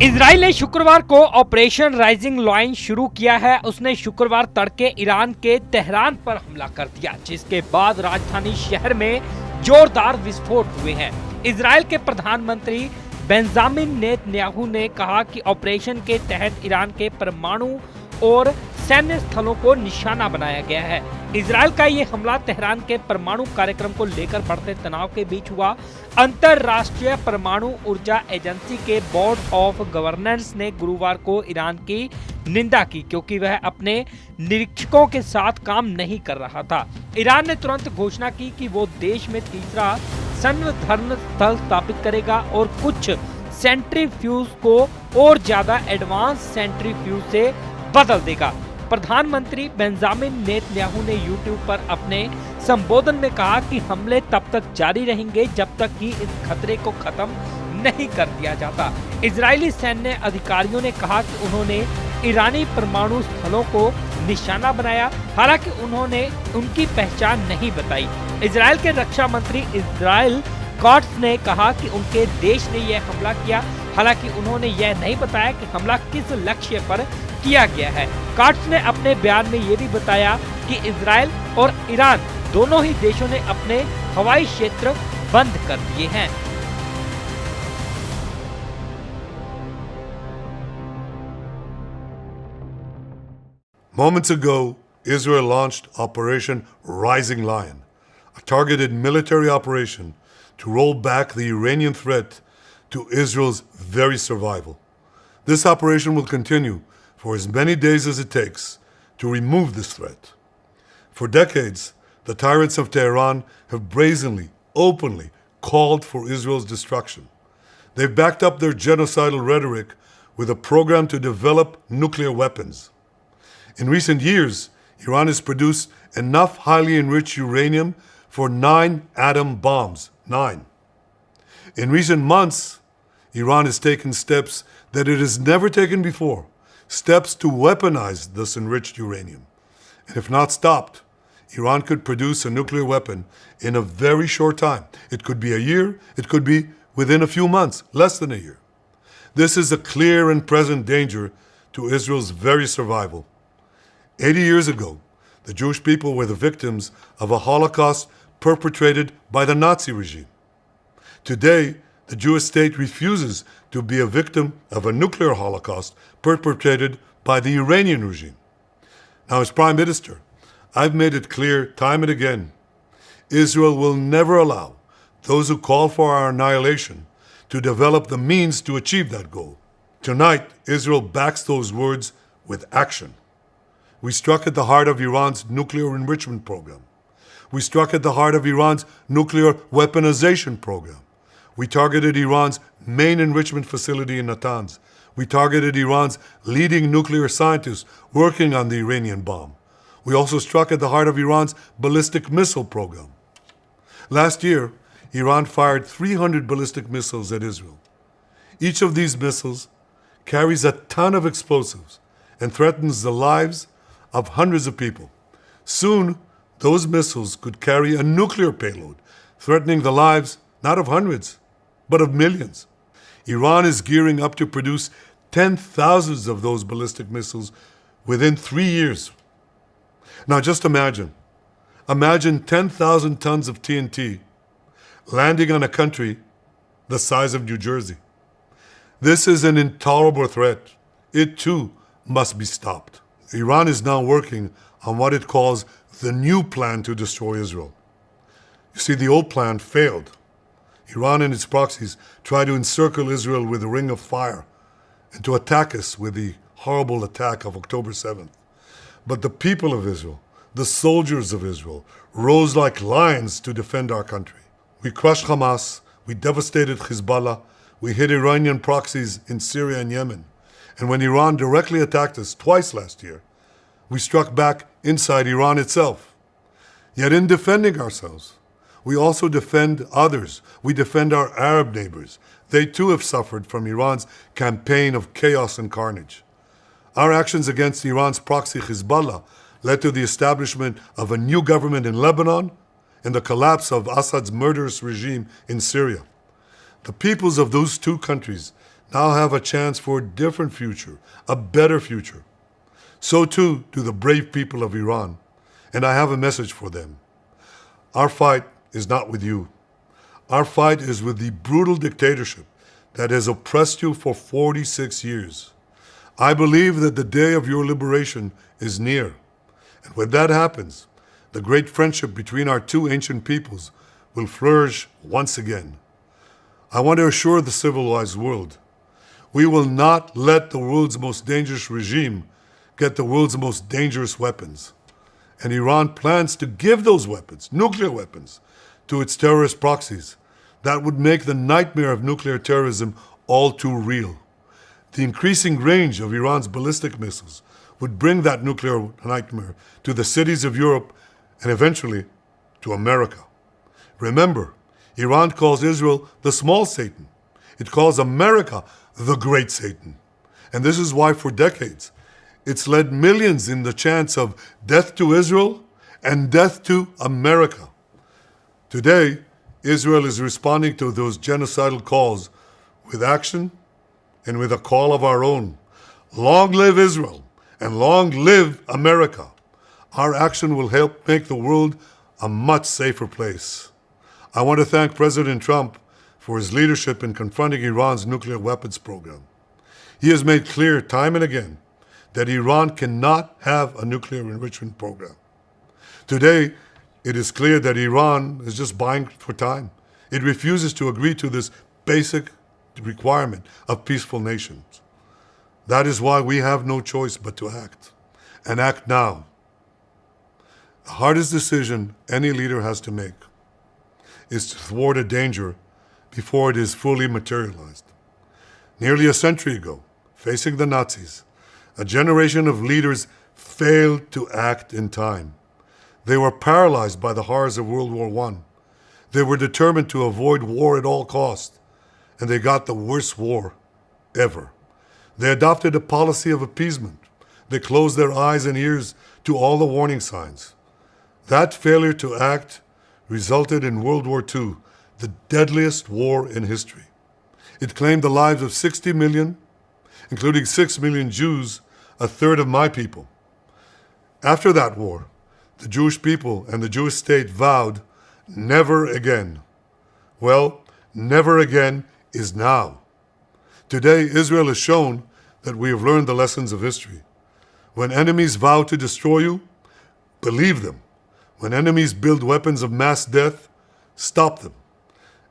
Israel ने शुक्रवार को ऑपरेशन राइजिंग लायन शुरू किया है। उसने शुक्रवार तड़के ईरान के तेहरान पर हमला कर दिया, जिसके बाद राजधानी शहर में जोरदार विस्फोट हुए हैं। इजराइल के प्रधानमंत्री बेंजामिन नेतन्याहू ने कहा कि ऑपरेशन के तहत ईरान के परमाणु और सैन्य स्थलों को निशाना बनाया गया है। इजराइल का ये हमला तेहरान के परमाणु कार्यक्रम को लेकर बढ़ते तनाव के बीच हुआ। अंतरराष्ट्रीय परमाणु ऊर्जा एजेंसी के बोर्ड ऑफ गवर्नर्स ने गुरुवार को ईरान की निंदा की, क्योंकि वह अपने निरीक्षकों के साथ काम नहीं कर रहा था। ईरान ने तुरंत घोषणा की कि वो देश में तीसरा संवर्धन स्थल स्थापित करेगा और कुछ सेंट्रीफ्यूज को और ज्यादा एडवांस सेंट्रीफ्यूज से बदल देगा। प्रधानमंत्री बेंजामिन नेतन्याहू ने यूट्यूब पर अपने संबोधन में कहा कि हमले तब तक जारी रहेंगे जब तक कि इस खतरे को खत्म नहीं कर दिया जाता। इजरायली सैन्य अधिकारियों ने कहा कि उन्होंने ईरानी परमाणु स्थलों को निशाना बनाया, हालांकि उन्होंने उनकी पहचान नहीं बताई। इजराइल के रक्षा मंत्री इजराइल कॉट्स ने कहा कि उनके देश ने यह हमला किया, हालांकि उन्होंने यह नहीं बताया कि हमला किस लक्ष्य पर किया गया है। कॉट्स ने अपने बयान में यह भी बताया कि इजराइल और ईरान दोनों ही देशों ने अपने हवाई क्षेत्र बंद कर दिए हैं। Moments ago, Israel launched Operation Rising Lion, a targeted military operation to roll back the Iranian threat to Israel's very survival. This operation will continue for as many days as it takes to remove this threat. For decades, the tyrants of Tehran have brazenly, openly called for Israel's destruction. They've backed up their genocidal rhetoric with a program to develop nuclear weapons. In recent years, Iran has produced enough highly enriched uranium for 9 atom bombs. 9. In recent months, Iran has taken steps that it has never taken before, steps to weaponize this enriched uranium. And if not stopped, Iran could produce a nuclear weapon in a very short time. It could be a year, it could be within a few months, less than a year. This is a clear and present danger to Israel's very survival. 80 years ago, the Jewish people were the victims of a Holocaust perpetrated by the Nazi regime. Today, the Jewish state refuses to be a victim of a nuclear Holocaust perpetrated by the Iranian regime. Now, as Prime Minister, I've made it clear time and again, Israel will never allow those who call for our annihilation to develop the means to achieve that goal. Tonight, Israel backs those words with action. We struck at the heart of Iran's nuclear enrichment program. We struck at the heart of Iran's nuclear weaponization program. We targeted Iran's main enrichment facility in Natanz. We targeted Iran's leading nuclear scientists working on the Iranian bomb. We also struck at the heart of Iran's ballistic missile program. Last year, Iran fired 300 ballistic missiles at Israel. Each of these missiles carries a ton of explosives and threatens the lives of hundreds of people. Soon, those missiles could carry a nuclear payload, threatening the lives not of hundreds, but of millions. Iran is gearing up to produce 10,000 of those ballistic missiles within 3 years. Now just imagine 10,000 tons of TNT landing on a country the size of New Jersey. This is an intolerable threat. It too must be stopped. Iran is now working on what it calls the new plan to destroy Israel. You see, the old plan failed. Iran and its proxies tried to encircle Israel with a ring of fire and to attack us with the horrible attack of October 7th. But the people of Israel, the soldiers of Israel, rose like lions to defend our country. We crushed Hamas, we devastated Hezbollah, we hit Iranian proxies in Syria and Yemen. And when Iran directly attacked us twice last year, we struck back inside Iran itself. Yet in defending ourselves, we also defend others. We defend our Arab neighbors. They too have suffered from Iran's campaign of chaos and carnage. Our actions against Iran's proxy Hezbollah led to the establishment of a new government in Lebanon and the collapse of Assad's murderous regime in Syria. The peoples of those two countries now have a chance for a different future, a better future. So too do the brave people of Iran, and I have a message for them. Our fight is not with you. Our fight is with the brutal dictatorship that has oppressed you for 46 years. I believe that the day of your liberation is near. And when that happens, the great friendship between our two ancient peoples will flourish once again. I want to assure the civilized world, we will not let the world's most dangerous regime get the world's most dangerous weapons. And Iran plans to give those weapons, nuclear weapons, to its terrorist proxies. That would make the nightmare of nuclear terrorism all too real. The increasing range of Iran's ballistic missiles would bring that nuclear nightmare to the cities of Europe and eventually to America. Remember, Iran calls Israel the small Satan. It calls America the great Satan. And this is why for decades, it's led millions in the chants of death to Israel and death to America. Today, Israel is responding to those genocidal calls with action and with a call of our own. Long live Israel and long live America. Our action will help make the world a much safer place. I want to thank President Trump for his leadership in confronting Iran's nuclear weapons program. He has made clear time and again that Iran cannot have a nuclear enrichment program. Today, it is clear that Iran is just buying for time. It refuses to agree to this basic requirement of peaceful nations. That is why we have no choice but to act, and act now. The hardest decision any leader has to make is to thwart a danger before it is fully materialized. Nearly a century ago, facing the Nazis, a generation of leaders failed to act in time. They were paralyzed by the horrors of World War I. They were determined to avoid war at all costs, and they got the worst war ever. They adopted a policy of appeasement. They closed their eyes and ears to all the warning signs. That failure to act resulted in World War II, the deadliest war in history. It claimed the lives of 60 million, including 6 million Jews, a third of my people. After that war, the Jewish people and the Jewish state vowed, never again. Well, never again is now. Today, Israel has shown that we have learned the lessons of history. When enemies vow to destroy you, believe them. When enemies build weapons of mass death, stop them.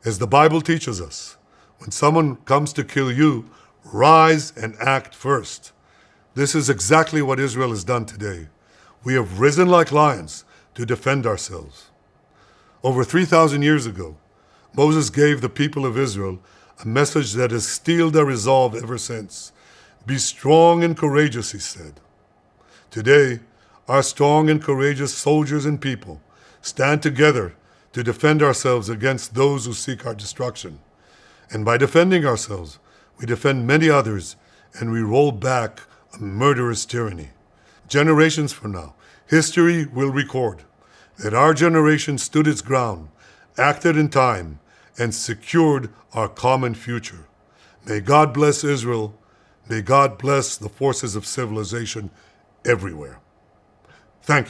As the Bible teaches us, when someone comes to kill you, rise and act first. This is exactly what Israel has done today. We have risen like lions to defend ourselves. Over 3,000 years ago, Moses gave the people of Israel a message that has steeled their resolve ever since. Be strong and courageous, he said. Today, our strong and courageous soldiers and people stand together to defend ourselves against those who seek our destruction. And by defending ourselves, we defend many others, and we roll back a murderous tyranny. Generations from now, history will record that our generation stood its ground, acted in time, and secured our common future. May God bless Israel. May God bless the forces of civilization everywhere.